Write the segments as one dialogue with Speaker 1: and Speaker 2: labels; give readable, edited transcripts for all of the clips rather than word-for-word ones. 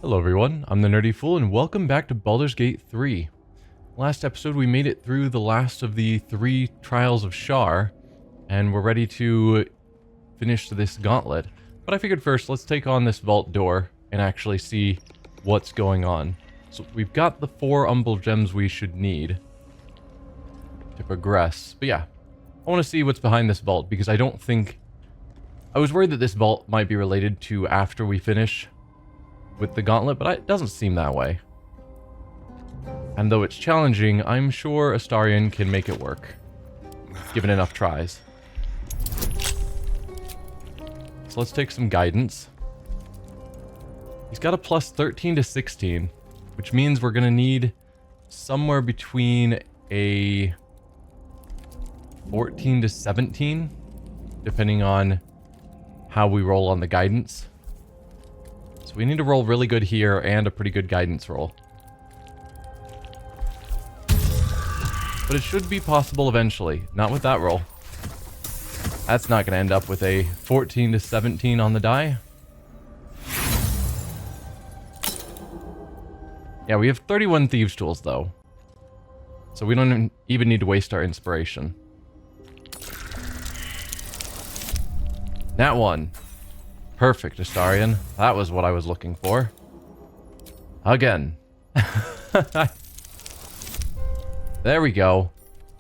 Speaker 1: Hello everyone, I'm the Nerdy Fool and welcome back to Baldur's Gate 3. Last episode we made it through the last of the 3 trials of Shar, and we're ready to finish this gauntlet. But I figured first, let's take on this vault door and actually see what's going on. So we've got the 4 umbral gems we should need to progress. But yeah, I want to see what's behind this vault because I don't think... I was worried that this vault might be related to after we finish with the gauntlet, but it doesn't seem that way. And though it's challenging, I'm sure Astarion can make it work, given enough tries. So let's take some guidance. He's got a plus 13 to 16, which means we're going to need somewhere between a 14 to 17, depending on how we roll on the guidance. So we need to roll really good here and a pretty good guidance roll. But it should be possible eventually. Not with that roll. That's not going to end up with a 14 to 17 on the die. Yeah, we have 31 Thieves' Tools though. So we don't even need to waste our inspiration. That one. Perfect, Astarion. That was what I was looking for. Again. There we go.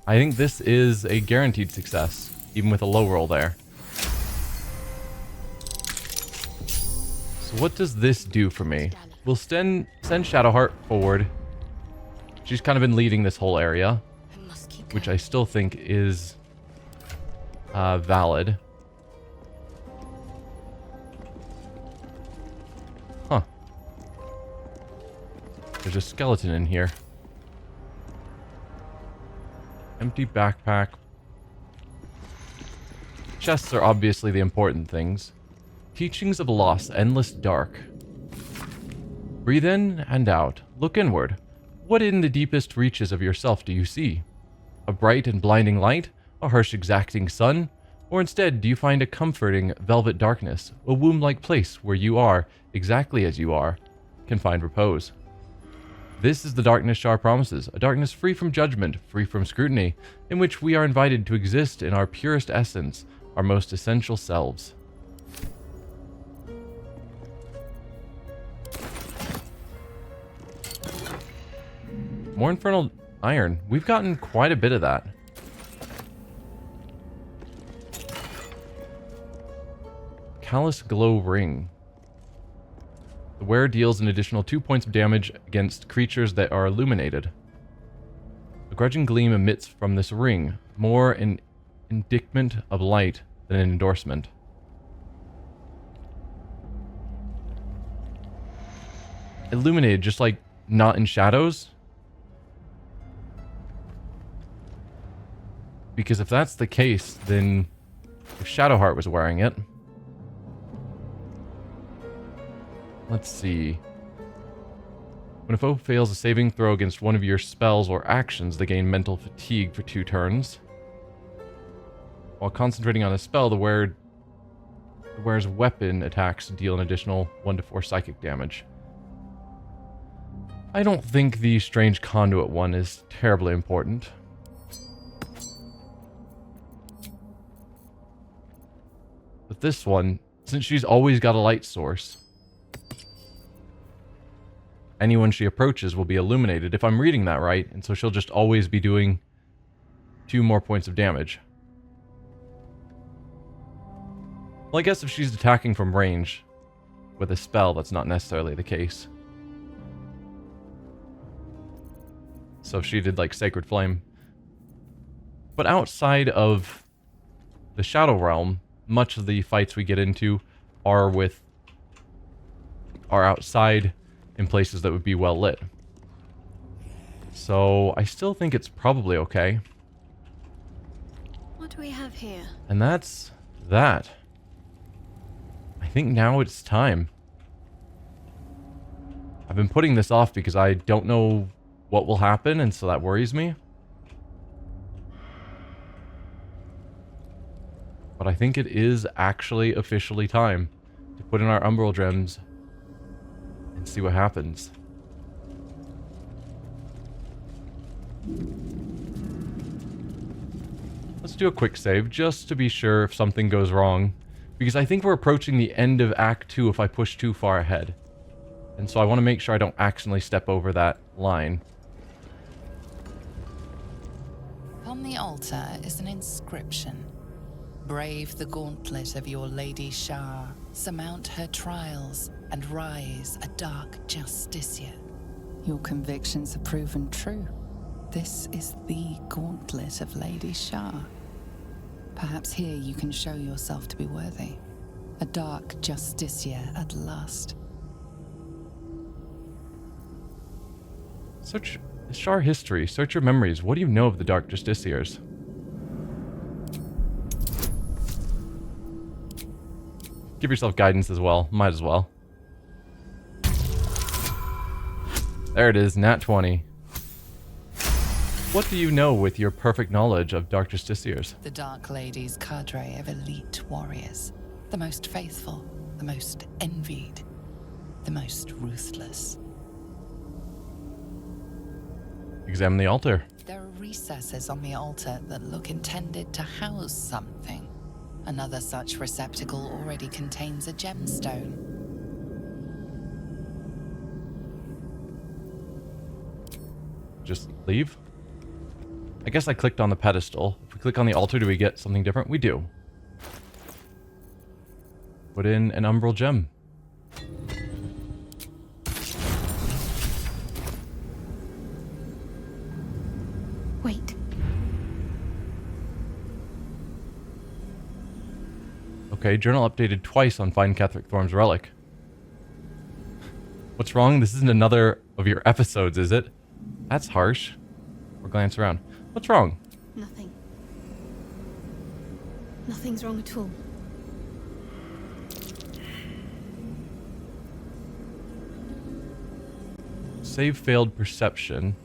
Speaker 1: I think this is a guaranteed success, even with a low roll there. So what does this do for me? We'll send Shadowheart forward. She's kind of been leading this whole area, which I still think is valid. Huh. There's a skeleton in here. Empty backpack. Chests are obviously the important things. Teachings of Loss, Endless Dark. Breathe in and out. Look inward. What in the deepest reaches of yourself do you see? A bright and blinding light? A harsh exacting sun? Or instead, do you find a comforting velvet darkness? A womb-like place where you are, exactly as you are, can find repose. This is the darkness Shar promises, a darkness free from judgment, free from scrutiny, in which we are invited to exist in our purest essence, our most essential selves. More infernal iron. We've gotten quite a bit of that. Callous Glow Ring. The wearer deals an additional 2 points of damage against creatures that are illuminated. A grudging gleam emits from this ring, more an indictment of light than an endorsement. Illuminated, just like not in shadows? Because if that's the case, then if Shadowheart was wearing it... Let's see. When a foe fails a saving throw against one of your spells or actions, they gain mental fatigue for 2 turns. While concentrating on a spell, the wearer's weapon attacks deal an additional 1 to 4 psychic damage. I don't think the Strange Conduit one is terribly important. But this one, since she's always got a light source, anyone she approaches will be illuminated, if I'm reading that right, and so she'll just always be doing 2 more points of damage. Well, I guess if she's attacking from range with a spell, that's not necessarily the case. So if she did, like, Sacred Flame. But outside of the Shadow Realm, much of the fights we get into are outside in places that would be well lit. So I still think it's probably okay.
Speaker 2: What do we have here?
Speaker 1: And that's that. I think now it's time. I've been putting this off because I don't know what will happen, and so that worries me. But I think it is actually officially time to put in our umbral gems and see what happens. Let's do a quick save, just to be sure if something goes wrong. Because I think we're approaching the end of Act 2 if I push too far ahead. And so I want to make sure I don't accidentally step over that line.
Speaker 2: On the altar is an inscription. Brave the gauntlet of your Lady Shar, surmount her trials, and rise a dark justiciar. Your convictions are proven true. This is the gauntlet of Lady Shar. Perhaps here you can show yourself to be worthy. A dark justiciar at last.
Speaker 1: Search Shar history. Search your memories. What do you know of the Dark Justiciars? Give yourself guidance as well. Might as well. There it is, nat 20. What do you know with your perfect knowledge of Dark Justiciars?
Speaker 2: The Dark Lady's cadre of elite warriors. The most faithful, the most envied, the most ruthless.
Speaker 1: Examine the altar.
Speaker 2: There are recesses on the altar that look intended to house something. Another such receptacle already contains a gemstone.
Speaker 1: Just leave? I guess I clicked on the pedestal. If we click on the altar, do we get something different? We do. Put in an umbral gem.
Speaker 3: Wait.
Speaker 1: Okay, journal updated twice on Find Ketheric Thorm's relic. What's wrong? This isn't another of your episodes, is it? That's harsh. Or glance around. What's wrong?
Speaker 3: Nothing. Nothing's wrong at all.
Speaker 1: Save failed perception.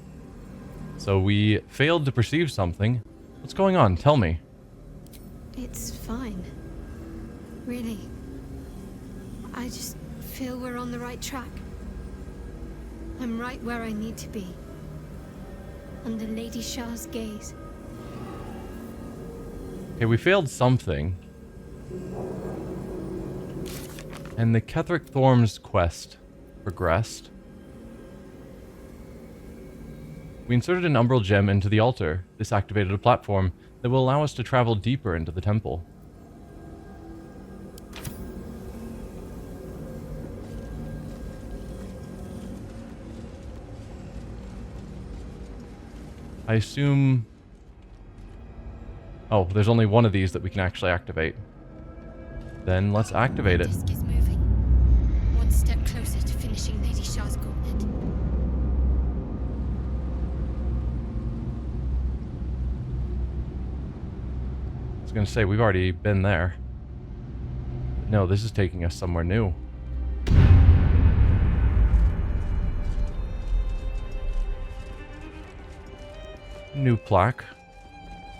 Speaker 1: So we failed to perceive something. What's going on? Tell me.
Speaker 3: It's fine. Really. I just feel we're on the right track. I'm right where I need to be. Under Lady Shar's gaze.
Speaker 1: Okay, we failed something. And the Ketheric Thorm's quest progressed. We inserted an umbral gem into the altar. This activated a platform that will allow us to travel deeper into the temple. I assume... Oh, there's only one of these that we can actually activate. Then let's activate it.
Speaker 3: The disc is moving. One step closer to finishing Lady Shar's gauntlet.
Speaker 1: I was going to say, we've already been there. No, this is taking us somewhere new. New plaque.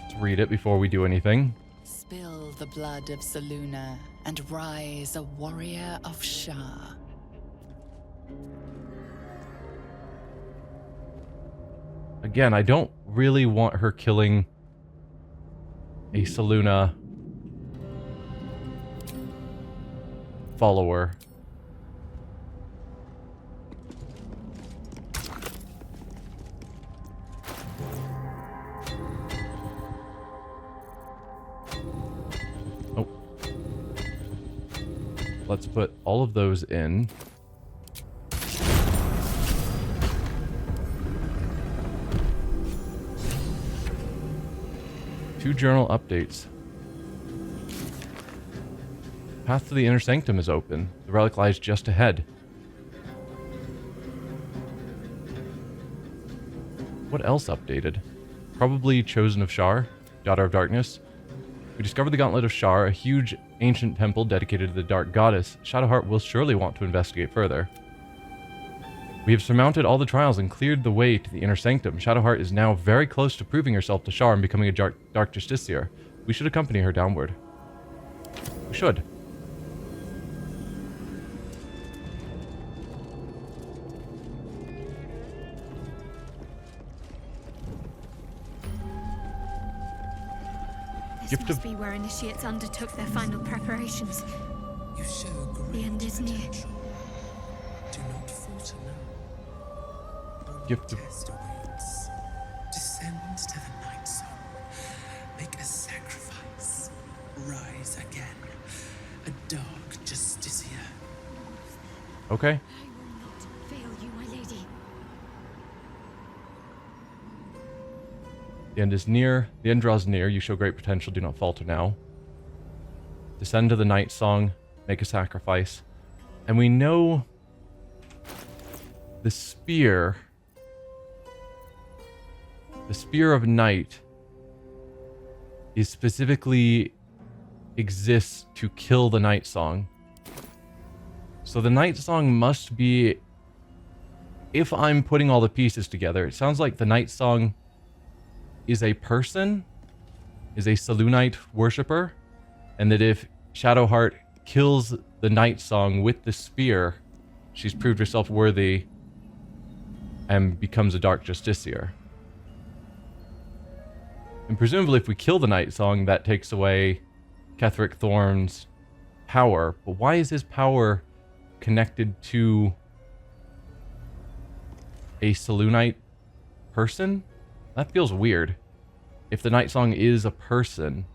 Speaker 1: Let's read it before we do anything.
Speaker 2: Spill the blood of Selûne and rise a warrior of Shar.
Speaker 1: Again, I don't really want her killing a Selûne follower. Oh. Let's put all of those in. Two journal updates. Path to the Inner Sanctum is open. The relic lies just ahead. What else updated? Probably Chosen of Shar, Daughter of Darkness. We discovered the Gauntlet of Shar, a huge ancient temple dedicated to the Dark Goddess. Shadowheart will surely want to investigate further. We have surmounted all the trials and cleared the way to the Inner Sanctum. Shadowheart is now very close to proving herself to Shar and becoming a Dark Justiciar. We should accompany her downward. We should.
Speaker 3: This
Speaker 1: Gift
Speaker 3: must
Speaker 1: of...
Speaker 3: be where initiates undertook their final preparations.
Speaker 4: You show great
Speaker 3: The end is near.
Speaker 4: potential. Do not falter now. Only
Speaker 1: Gift of...
Speaker 4: test awaits. Descend to the night song. Make a sacrifice. Rise again. A dark justiciar.
Speaker 1: Okay.
Speaker 3: I will not fail you, my lady.
Speaker 1: The end is near. The end draws near. You show great potential. Do not falter now. Descend to the night song. Make a sacrifice. And we know the spear of night is specifically exists to kill the night song. So the night song must be, if I'm putting all the pieces together, it sounds like the night song is a person, is a Selûnite worshipper, and that if Shadowheart kills the night song with the spear, she's proved herself worthy and becomes a dark justiciar. And presumably if we kill the night song, that takes away Ketheric Thorn's power. But why is his power connected to a Selûnite person? That feels weird. If the night song is a person.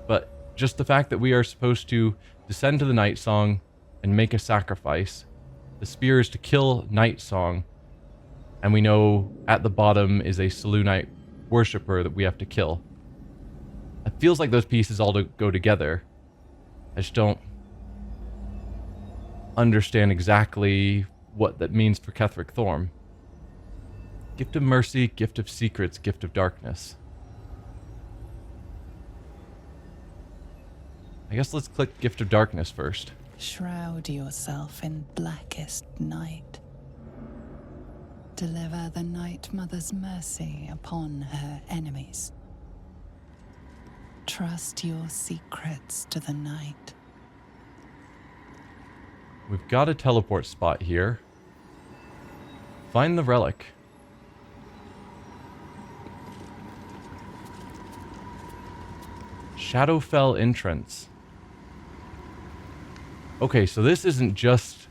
Speaker 1: But just the fact that we are supposed to descend to the night song and make a sacrifice. The spear is to kill night song. And we know at the bottom is a Selûnite worshipper that we have to kill. It feels like those pieces all go together. I just don't understand exactly what that means for Ketheric Thorn. Gift of mercy, gift of secrets, gift of darkness. I guess let's click gift of darkness first.
Speaker 2: Shroud yourself in blackest night. Deliver the Night Mother's mercy upon her enemies. Trust your secrets to the night.
Speaker 1: We've got a teleport spot here. Find the relic. Shadowfell entrance. Okay, so this isn't just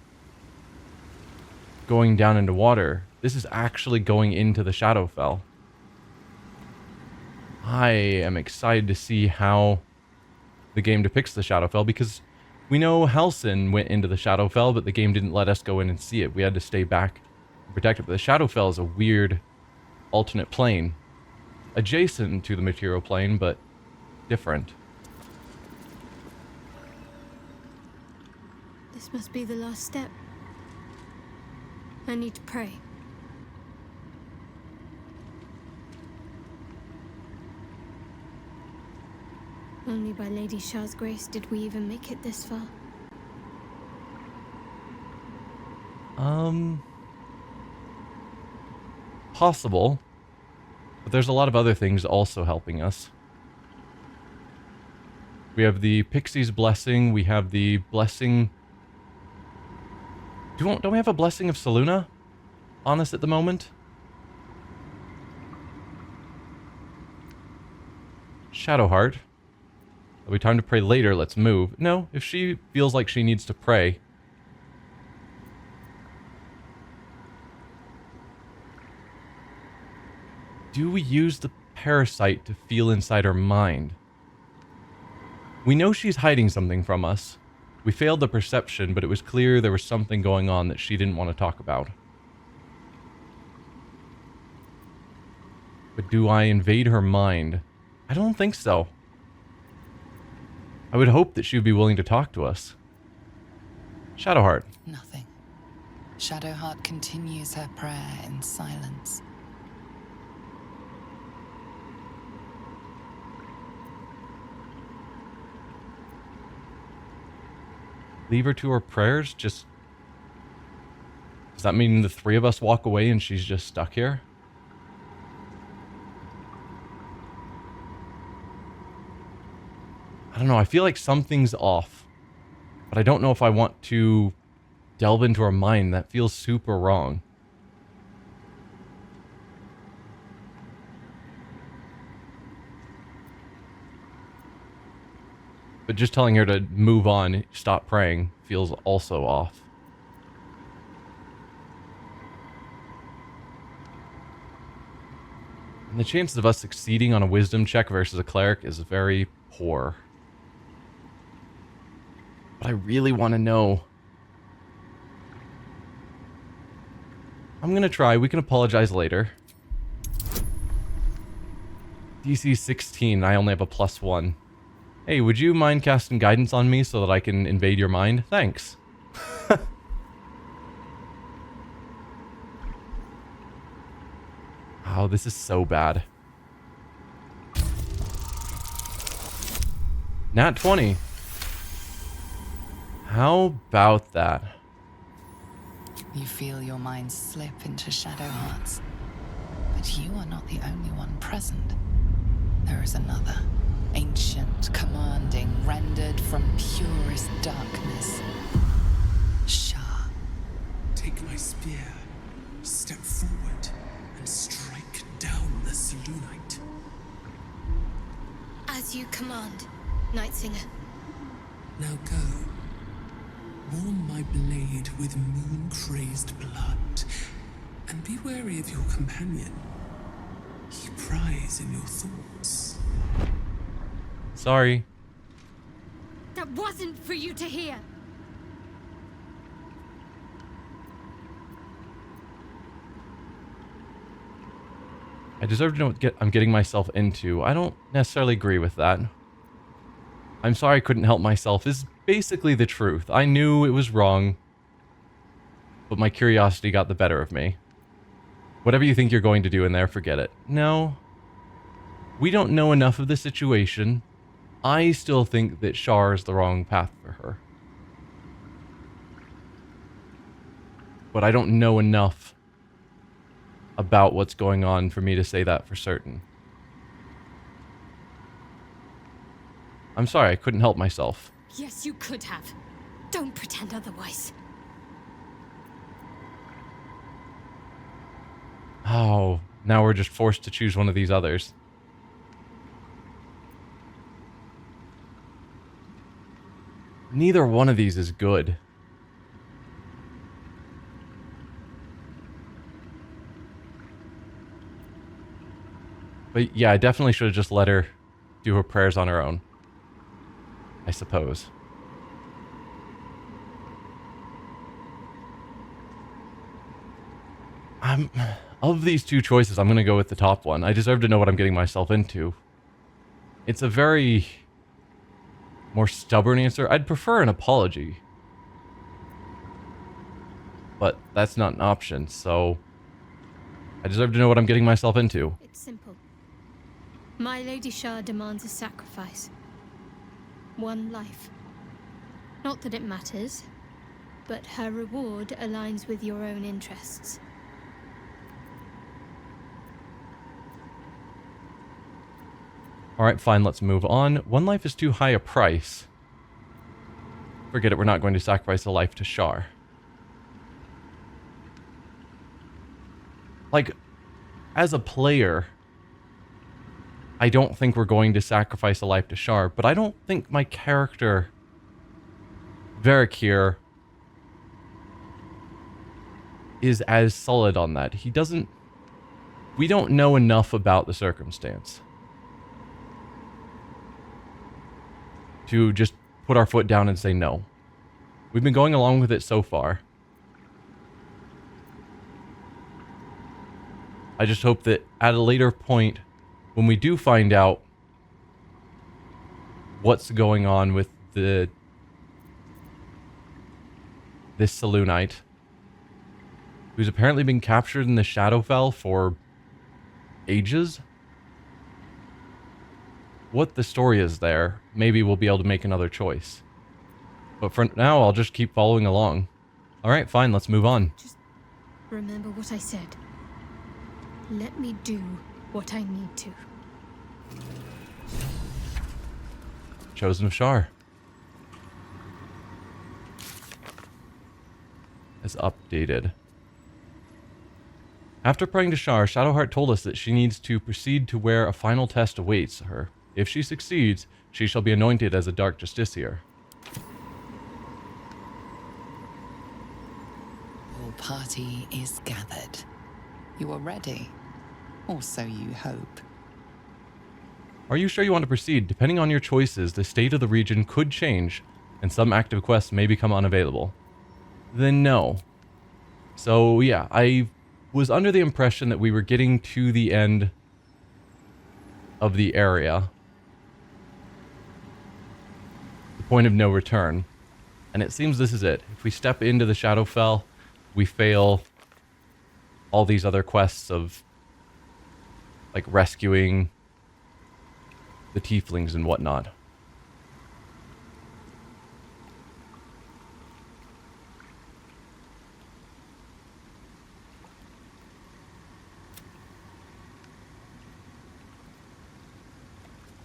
Speaker 1: going down into water. This is actually going into the Shadowfell. I am excited to see how the game depicts the Shadowfell, because we know Halsin went into the Shadowfell, but the game didn't let us go in and see it. We had to stay back and protect it. But the Shadowfell is a weird alternate plane. Adjacent to the material plane, but different.
Speaker 3: This must be the last step. I need to pray. Only by Lady Shar's grace did we even make it this far.
Speaker 1: Possible. But there's a lot of other things also helping us. We have the Pixie's Blessing. We have the Blessing... Don't we have a Blessing of Selûne on us at the moment? Shadowheart. There'll be time to pray later. Let's move. No, if she feels like she needs to pray. Do we use the parasite to feel inside her mind? We know she's hiding something from us. We failed the perception, but it was clear there was something going on that she didn't want to talk about. But do I invade her mind? I don't think so. I would hope that she would be willing to talk to us. Shadowheart.
Speaker 2: Nothing. Shadowheart continues her prayer in silence.
Speaker 1: Leave her to her prayers? Just... Does that mean the three of us walk away and she's just stuck here? I don't know, I feel like something's off. But I don't know if I want to delve into her mind. That feels super wrong. But just telling her to move on, stop praying, feels also off. And the chances of us succeeding on a wisdom check versus a cleric is very poor. But I really want to know. I'm going to try. We can apologize later. DC 16. I only have a +1. Hey, would you mind casting guidance on me so that I can invade your mind? Thanks. Oh, this is so bad. Nat 20. How about that?
Speaker 2: You feel your mind slip into shadow hearts. But you are not the only one present. There is another. Ancient, commanding, rendered from purest darkness. Shar.
Speaker 4: Take my spear, step forward, and strike down the Selûnite.
Speaker 3: As you command, Night Singer.
Speaker 4: Now go. Warm my blade with moon-crazed blood, and be wary of your companion. He pries in your thoughts.
Speaker 1: Sorry.
Speaker 3: That wasn't for you to hear.
Speaker 1: I deserve to know what I'm getting myself into. I don't necessarily agree with that. I'm sorry I couldn't help myself is basically the truth. I knew it was wrong, but my curiosity got the better of me. Whatever you think you're going to do in there, forget it. No. We don't know enough of the situation. I still think that Shar is the wrong path for her. But I don't know enough about what's going on for me to say that for certain. I'm sorry, I couldn't help myself.
Speaker 3: Yes, you could have. Don't pretend otherwise.
Speaker 1: Oh, now we're just forced to choose one of these others. Neither one of these is good. But yeah, I definitely should have just let her do her prayers on her own. I suppose. Of these two choices, I'm going to go with the top one. I deserve to know what I'm getting myself into. It's a very more stubborn answer. I'd prefer an apology. But that's not an option, so I deserve to know what I'm getting myself into.
Speaker 3: It's simple. My Lady Shar demands a sacrifice. One life. Not that it matters, but her reward aligns with your own interests.
Speaker 1: Alright, fine, let's move on. One life is too high a price. Forget it, we're not going to sacrifice a life to Shar. Like, as a player, I don't think we're going to sacrifice a life to Shar, but I don't think my character, Varric here, is as solid on that. He doesn't... We don't know enough about the circumstance to just put our foot down and say no. We've been going along with it so far. I just hope that at a later point, when we do find out what's going on with this Selûnite, who's apparently been captured in the Shadowfell for ages, what the story is there, maybe we'll be able to make another choice. But for now, I'll just keep following along. Alright, fine, let's move on.
Speaker 3: Just remember what I said. Let me do what I need to.
Speaker 1: Chosen of Shar. Is updated. After praying to Shar, Shadowheart told us that she needs to proceed to where a final test awaits her. If she succeeds, she shall be anointed as a Dark Justiciar.
Speaker 2: Your party is gathered. You are ready, or so you hope.
Speaker 1: Are you sure you want to proceed? Depending on your choices, the state of the region could change, and some active quests may become unavailable. Then no. So yeah, I was under the impression that we were getting to the end of the area. The point of no return. And it seems this is it. If we step into the Shadowfell, we fail all these other quests of like rescuing the tieflings and whatnot.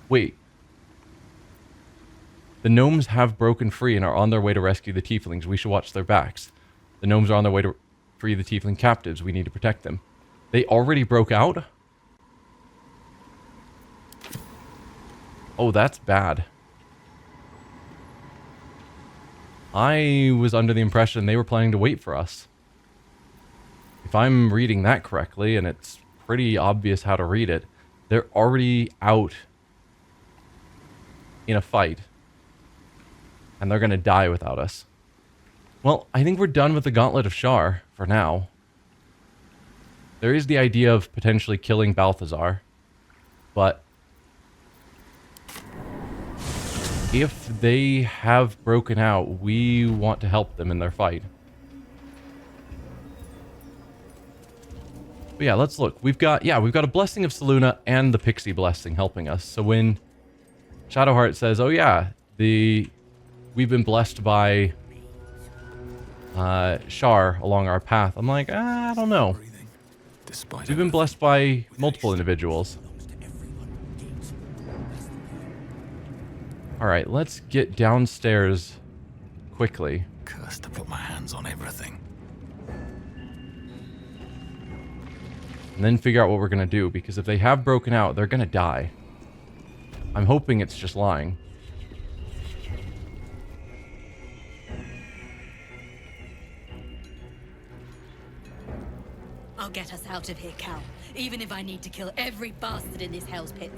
Speaker 1: Wait. The gnomes have broken free and are on their way to rescue the tieflings. We should watch their backs. The gnomes are on their way to free the tiefling captives. We need to protect them. They already broke out? Oh, that's bad. I was under the impression they were planning to wait for us. If I'm reading that correctly, and it's pretty obvious how to read it, they're already out in a fight. And they're going to die without us. Well, I think we're done with the Gauntlet of Shar for now. There is the idea of potentially killing Balthazar. But if they have broken out, we want to help them in their fight. But yeah, let's look. We've got a Blessing of Selûne and the Pixie Blessing helping us. So when Shadowheart says, oh yeah, we've been blessed by Shar along our path, I'm like, I don't know. We've been blessed by multiple individuals. Alright, let's get downstairs quickly.
Speaker 5: Cursed to put my hands on everything.
Speaker 1: And then figure out what we're going to do, because if they have broken out, they're going to die. I'm hoping it's just lying.
Speaker 6: I'll get us out of here, Cal. Even if I need to kill every bastard in this hell's pit.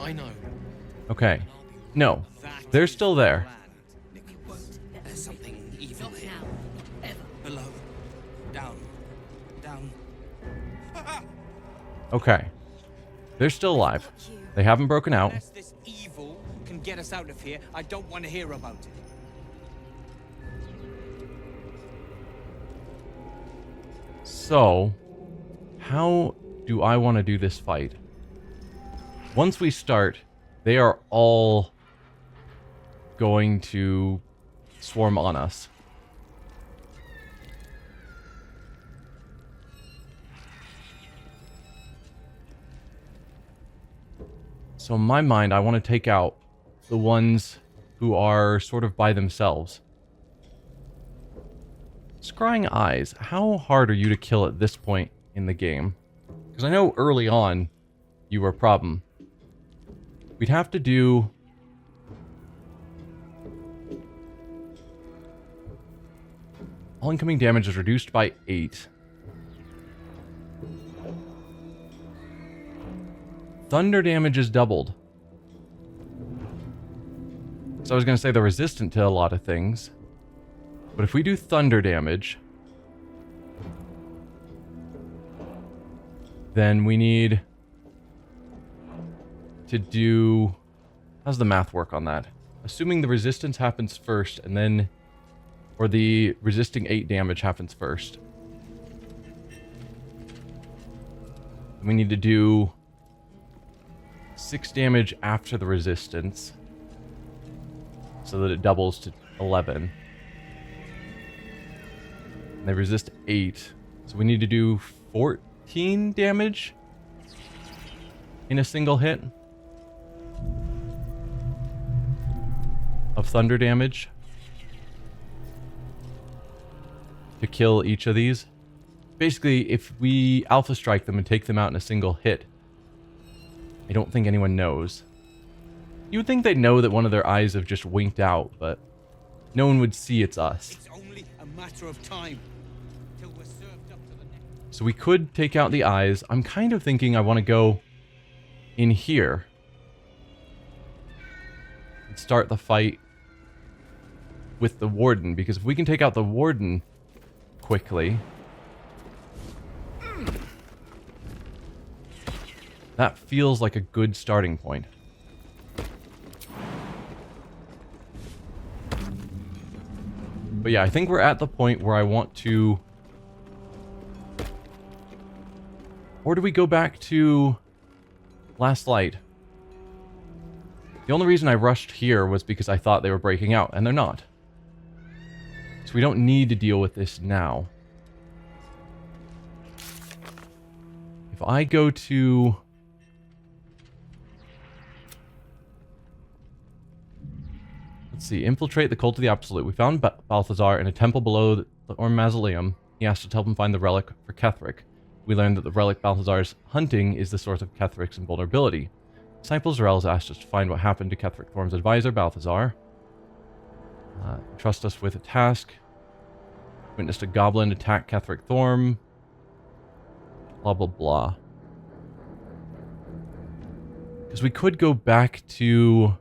Speaker 5: I know.
Speaker 1: Okay. No. They're still there.
Speaker 5: There's something evil
Speaker 6: Not
Speaker 5: here.
Speaker 6: now. Ever.
Speaker 5: Below. Down. Down.
Speaker 1: Okay. They're still alive. They haven't broken out.
Speaker 7: Unless this evil can get us out of here, I don't want to hear about it.
Speaker 1: So, how do I want to do this fight? Once we start, they are all going to swarm on us. So in my mind, I want to take out the ones who are sort of by themselves. Scrying Eyes, how hard are you to kill at this point in the game? Because I know early on you were a problem. We'd have to do... all incoming damage is reduced by 8. Thunder damage is doubled. So I was going to say they're resistant to a lot of things. But if we do thunder damage, then we need to do... how's the math work on that? Assuming the resistance happens first and then... or the resisting 8 damage happens first. We need to do 6 damage after the resistance so that it doubles to 11. And they resist 8. So we need to do 14 damage in a single hit of thunder damage to kill each of these. Basically, if we alpha strike them and take them out in a single hit, I don't think anyone knows. You would think they'd know that one of their eyes have just winked out, but no one would see it's us.
Speaker 7: It's only a matter of time till we're served up to the next.
Speaker 1: So we could take out the eyes. I'm kind of thinking I want to go in here and start the fight with the warden, because if we can take out the warden quickly, that feels like a good starting point. But yeah, I think we're at the point where I want to... Or do we go back to Last Light? The only reason I rushed here was because I thought they were breaking out, and they're not. So we don't need to deal with this now. If I go to... Let's see, infiltrate the Cult of the Absolute. We found Balthazar in a temple below the Orm Mausoleum. He asked us to help him find the relic for Ketheric. We learned that the relic Balthazar's hunting is the source of Ketheric's invulnerability. Disciple Zarel has asked us to find what happened to Ketheric Thorm's advisor, Balthazar. Trust us with a task. Witnessed a goblin attack Ketheric Thorm. Blah, blah, blah. Because we could go back to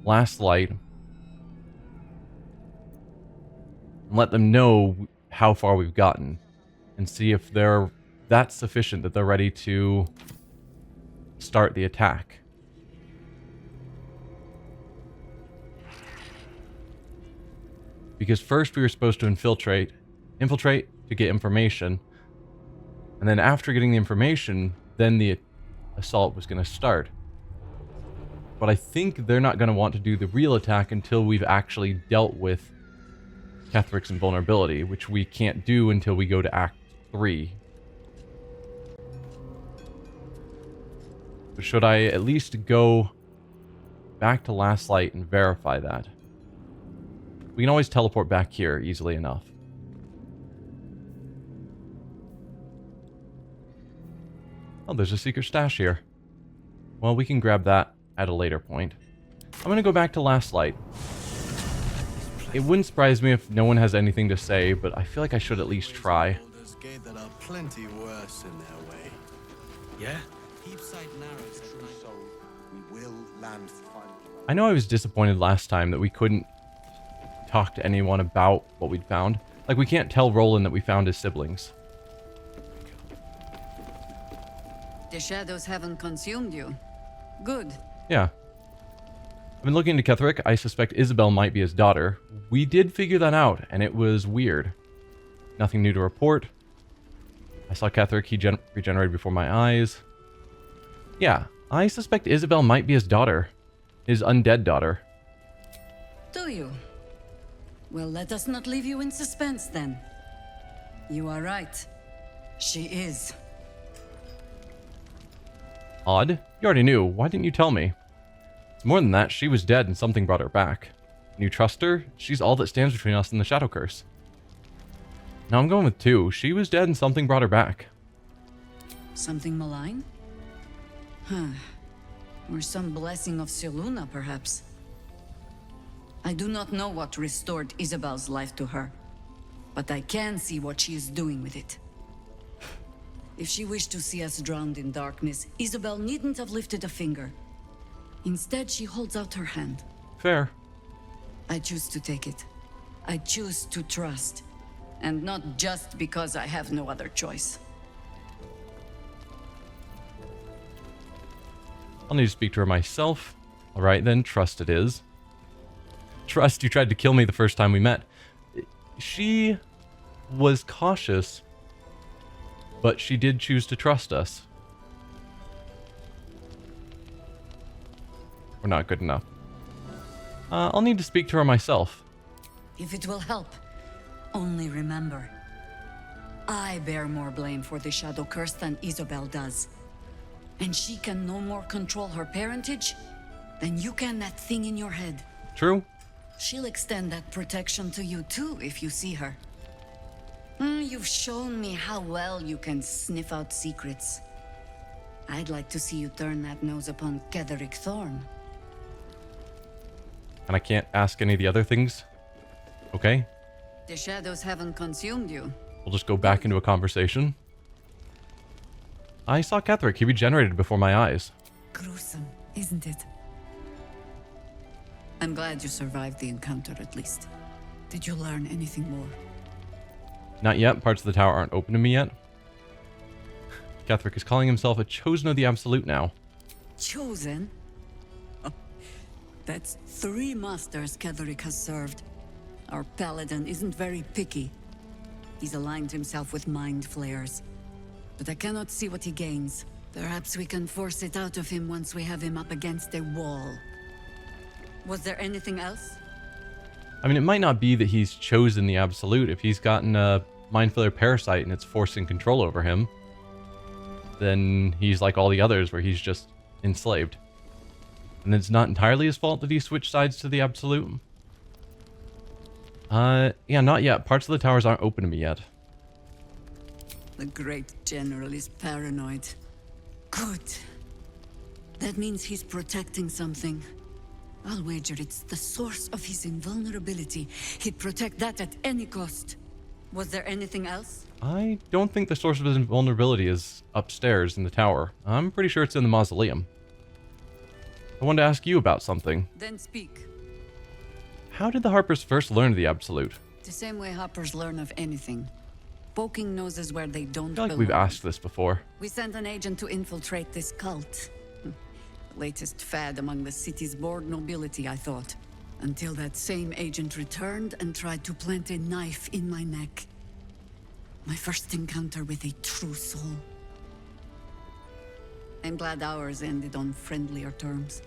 Speaker 1: Last Light and let them know how far we've gotten and see if that's sufficient that they're ready to start the attack. Because first we were supposed to infiltrate to get information, and then after getting the information, then the assault was going to start. But I think they're not going to want to do the real attack until we've actually dealt with Ketheric's invulnerability, which we can't do until we go to Act 3. But should I at least go back to Last Light and verify that? We can always teleport back here easily enough. Oh, there's a secret stash here. Well, we can grab that at a later point. I'm going to go back to Last Light. It wouldn't surprise me if no one has anything to say, but I feel like I should at least try.
Speaker 8: Baldur's Gate that are plenty worse in their way.
Speaker 5: Yeah?
Speaker 7: Keepside narrows tonight.
Speaker 8: So we will land finally.
Speaker 1: I know I was disappointed last time that we couldn't talk to anyone about what we'd found. Like, we can't tell Roland that we found his siblings.
Speaker 6: The shadows haven't consumed you. Good.
Speaker 1: Yeah. I've been looking into Ketheric. I suspect Isobel might be his daughter. We did figure that out, and it was weird. Nothing new to report. I saw Ketheric. He regenerated before my eyes. Yeah, I suspect Isobel might be his daughter. His undead daughter.
Speaker 6: Do you? Well, let us not leave you in suspense then. You are right. She is.
Speaker 1: Odd. You already knew. Why didn't you tell me? It's more than that. She was dead and something brought her back. And you trust her? She's all that stands between us and the Shadow Curse. Now I'm going with 2. She was dead and something brought her back.
Speaker 6: Something malign? Huh. Or some blessing of Seluna, perhaps. I do not know what restored Isabel's life to her, but I can see what she is doing with it. If she wished to see us drowned in darkness, Isobel needn't have lifted a finger. Instead, she holds out her hand.
Speaker 1: Fair.
Speaker 6: I choose to take it. I choose to trust. And not just because I have no other choice.
Speaker 1: I'll need to speak to her myself. Alright then, trust it is. Trust, you tried to kill me the first time we met. She was cautious, but she did choose to trust us. We're not good enough. I'll need to speak to her myself.
Speaker 6: If it will help, only remember, I bear more blame for the Shadow Curse than Isobel does. And she can no more control her parentage than you can that thing in your head.
Speaker 1: True.
Speaker 6: She'll extend that protection to you too if you see her. You've shown me how well you can sniff out secrets. I'd like to see you turn that nose upon Ketheric Thorm.
Speaker 1: And I can't ask any of the other things? Okay.
Speaker 6: The shadows haven't consumed you.
Speaker 1: We'll just go back into a conversation. I saw Ketheric. He regenerated before my eyes.
Speaker 6: Gruesome, isn't it? I'm glad you survived the encounter at least. Did you learn anything more?
Speaker 1: Not yet. Parts of the tower aren't open to me yet. Ketheric is calling himself a chosen of the Absolute now.
Speaker 6: Chosen? Oh, that's 3 masters Ketheric has served. Our paladin isn't very picky. He's aligned himself with mind flayers. But I cannot see what he gains. Perhaps we can force it out of him once we have him up against a wall. Was there anything else?
Speaker 1: I mean, it might not be that he's chosen the Absolute. If he's gotten a mind flayer parasite and it's forcing control over him, then he's like all the others where he's just enslaved. And it's not entirely his fault that he switched sides to the Absolute. Yeah, not yet. Parts of the towers aren't open to me yet.
Speaker 6: The great general is paranoid. Good. That means he's protecting something. I'll wager it's the source of his invulnerability. He'd protect that at any cost. Was there anything else?
Speaker 1: I don't think the source of his invulnerability is upstairs in the tower. I'm pretty sure it's in the mausoleum. I wanted to ask you about something.
Speaker 6: Then speak.
Speaker 1: How did the Harpers first learn of the Absolute?
Speaker 6: The same way hoppers learn of anything. Poking noses where they don't
Speaker 1: I feel like
Speaker 6: belong.
Speaker 1: we've asked this before.
Speaker 6: We sent an agent to infiltrate this cult. The latest fad among the city's bored nobility, I thought. Until that same agent returned and tried to plant a knife in my neck. My first encounter with a true soul. I'm glad ours ended on friendlier terms.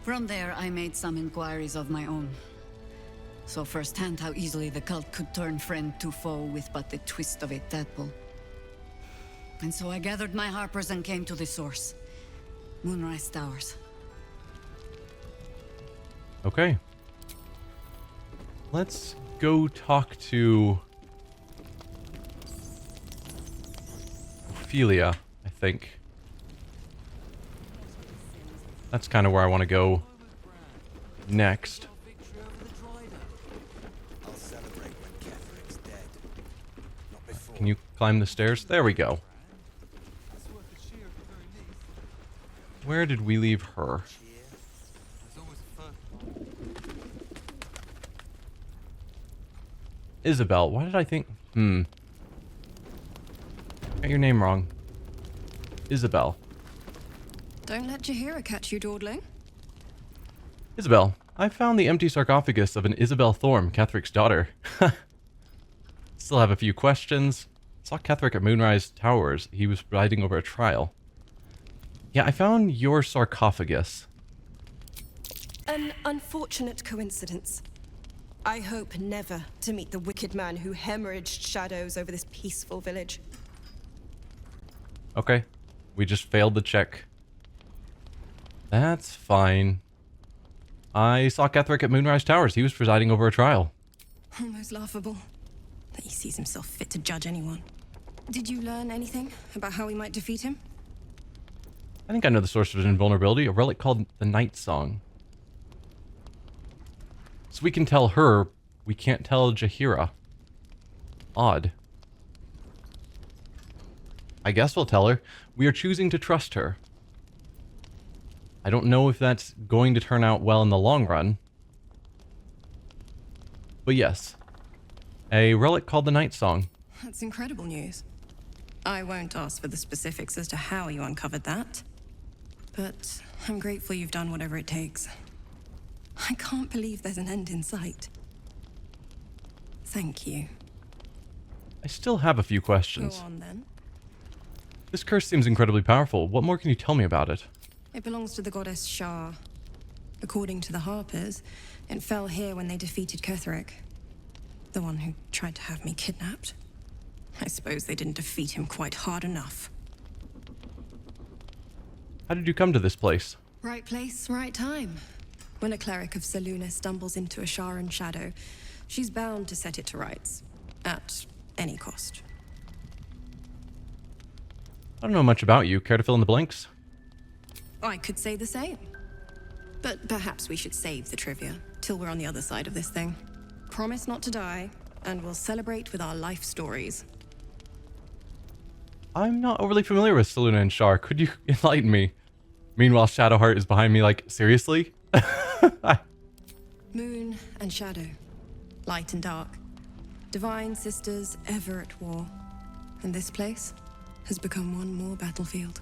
Speaker 6: From there, I made some inquiries of my own. Saw firsthand how easily the cult could turn friend to foe with but the twist of a tadpole. And so I gathered my harpers and came to the source. Moonrise Towers.
Speaker 1: Okay. Let's go talk to Ophelia, I think. That's kind of where I want to go next.
Speaker 8: I'll celebrate when Ketheric's dead. Not before.
Speaker 1: Can you climb the stairs? There we go. Where did we leave her? Isobel. Why did I think... Got your name wrong. Isobel.
Speaker 9: Don't let Jaheira catch you dawdling.
Speaker 1: Isobel, I found the empty sarcophagus of an Isobel Thorm, Ketheric's daughter. Still have a few questions. Saw Ketheric at Moonrise Towers. He was presiding over a trial. Yeah, I found your sarcophagus.
Speaker 9: An unfortunate coincidence. I hope never to meet the wicked man who hemorrhaged shadows over this peaceful village.
Speaker 1: Okay. We just failed the check. That's fine. I saw Ketheric at Moonrise Towers. He was presiding over a trial.
Speaker 9: Almost laughable that he sees himself fit to judge anyone. Did you learn anything about how we might defeat him?
Speaker 1: I think I know the source of his invulnerability, a relic called the Night Song. So we can tell her, we can't tell Jaheira. Odd. I guess we'll tell her. We are choosing to trust her. I don't know if that's going to turn out well in the long run. But yes. A relic called the Night Song.
Speaker 9: That's incredible news. I won't ask for the specifics as to how you uncovered that. But I'm grateful you've done whatever it takes. I can't believe there's an end in sight. Thank you.
Speaker 1: I still have a few questions.
Speaker 9: Go on then.
Speaker 1: This curse seems incredibly powerful. What more can you tell me about it?
Speaker 9: It belongs to the goddess Shar. According to the Harpers, it fell here when they defeated Ketheric. The one who tried to have me kidnapped. I suppose they didn't defeat him quite hard enough.
Speaker 1: How did you come to this place?
Speaker 9: Right place, right time. When a cleric of Selûne stumbles into a Sharan shadow, she's bound to set it to rights. At any cost.
Speaker 1: I don't know much about you. Care to fill in the blanks?
Speaker 9: I could say the same. But perhaps we should save the trivia till we're on the other side of this thing. Promise not to die, and we'll celebrate with our life stories.
Speaker 1: I'm not overly familiar with Selûne and Shar. Could you enlighten me? Meanwhile, Shadowheart is behind me like, seriously?
Speaker 9: Moon and shadow, light and dark. Divine sisters ever at war. And this place has become one more battlefield.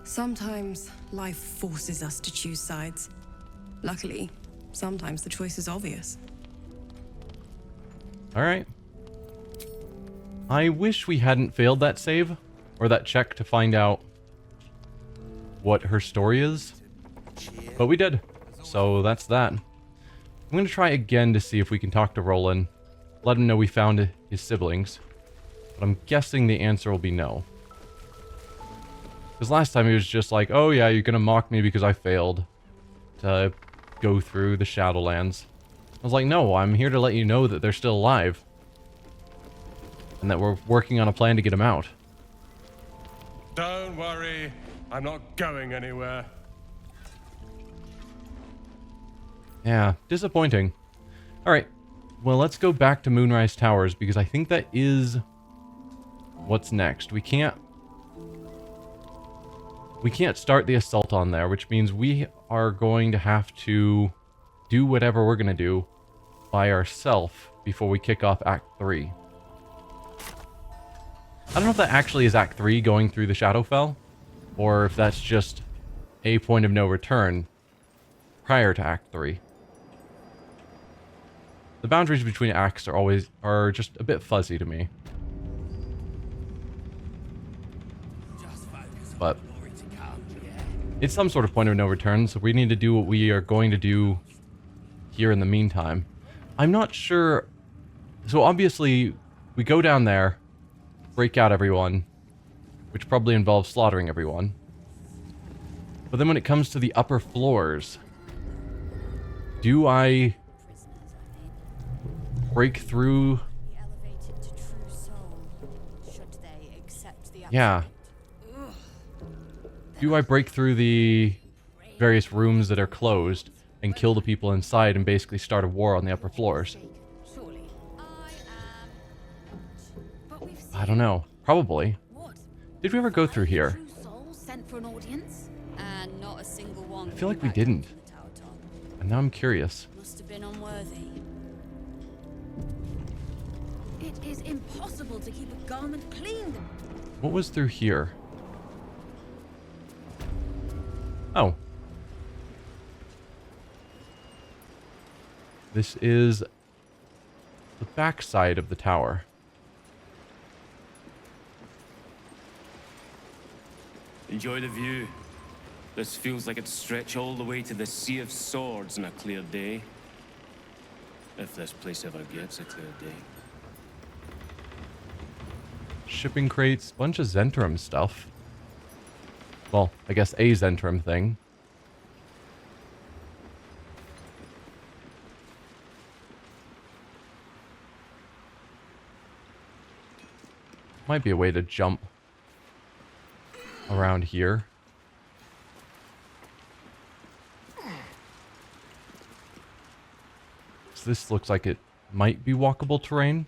Speaker 9: Sometimes life forces us to choose sides. Luckily, sometimes the choice is obvious.
Speaker 1: Alright. I wish we hadn't failed that save, or that check to find out what her story is. But we did. So that's that. I'm going to try again to see if we can talk to Roland. Let him know we found his siblings. But I'm guessing the answer will be no. Because last time he was just like, oh yeah, you're going to mock me because I failed to go through the Shadowlands. I was like, no, I'm here to let you know that they're still alive. And that we're working on a plan to get them out.
Speaker 10: Don't worry, I'm not going anywhere.
Speaker 1: Yeah, disappointing. Alright, well let's go back to Moonrise Towers because I think that is what's next. We can't start the assault on there, which means we are going to have to do whatever we're going to do by ourselves before we kick off Act 3. I don't know if that actually is Act 3 going through the Shadowfell, or if that's just a point of no return prior to Act 3. The boundaries between acts are just a bit fuzzy to me. But it's some sort of point of no return, so we need to do what we are going to do here in the meantime. I'm not sure. So obviously, we go down there, break out everyone, which probably involves slaughtering everyone. But then when it comes to the upper floors, do I break through? Yeah. Do I break through the various rooms that are closed and kill the people inside and basically start a war on the upper floors? I don't know. Probably. Did we ever go through here? I feel like we didn't. And now I'm curious.
Speaker 11: Must have been unworthy. It is impossible to keep a garment clean.
Speaker 1: What was through here? Oh. This is the backside of the tower.
Speaker 12: Enjoy the view. This feels like it'd stretch all the way to the Sea of Swords on a clear day. If this place ever gets a clear day.
Speaker 1: Shipping crates, bunch of Zentrum stuff. Well, I guess a Zentrum thing. Might be a way to jump around here. So this looks like it might be walkable terrain.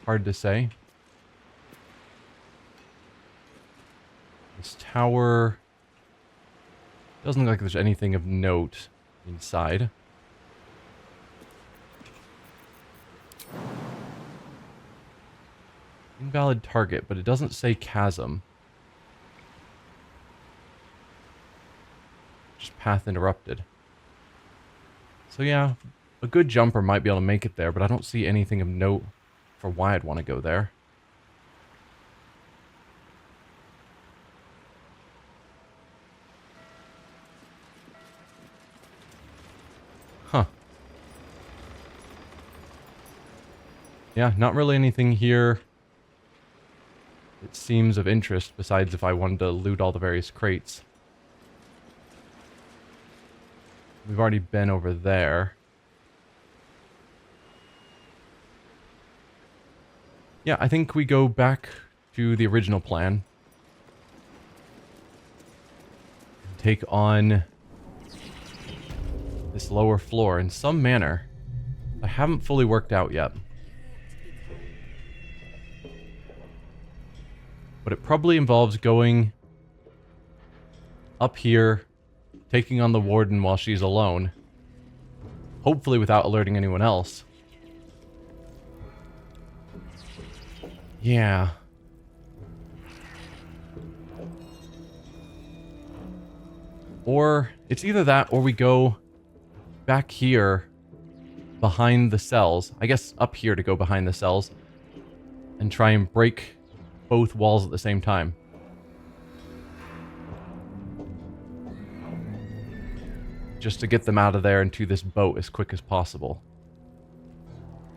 Speaker 1: Hard to say. This tower doesn't look like there's anything of note inside. Invalid target, but it doesn't say chasm. Just path interrupted. So yeah, a good jumper might be able to make it there, but I don't see anything of note for why I'd want to go there. Huh. Yeah, not really anything here. It seems of interest, besides if I wanted to loot all the various crates. We've already been over there. Yeah, I think we go back to the original plan. Take on this lower floor in some manner I haven't fully worked out yet. But it probably involves going up here, taking on the warden while she's alone. Hopefully without alerting anyone else. Yeah. Or it's either that or we go back here behind the cells. I guess up here to go behind the cells and try and break both walls at the same time. Just to get them out of there and to this boat as quick as possible.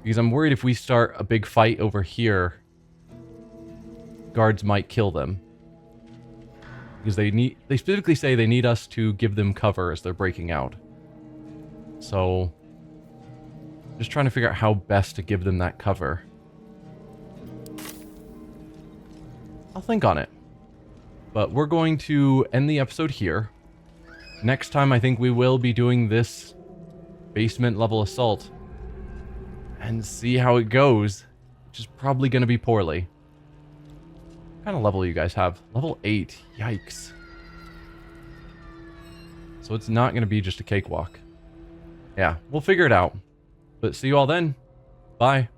Speaker 1: Because I'm worried if we start a big fight over here, guards might kill them. Because they specifically say they need us to give them cover as they're breaking out. So, just trying to figure out how best to give them that cover. I'll think on it. But we're going to end the episode here. Next time I think we will be doing this basement level assault. And see how it goes. Which is probably going to be poorly. What kind of level you guys have? Level 8. Yikes. So it's not going to be just a cakewalk. Yeah, we'll figure it out. But see you all then. Bye.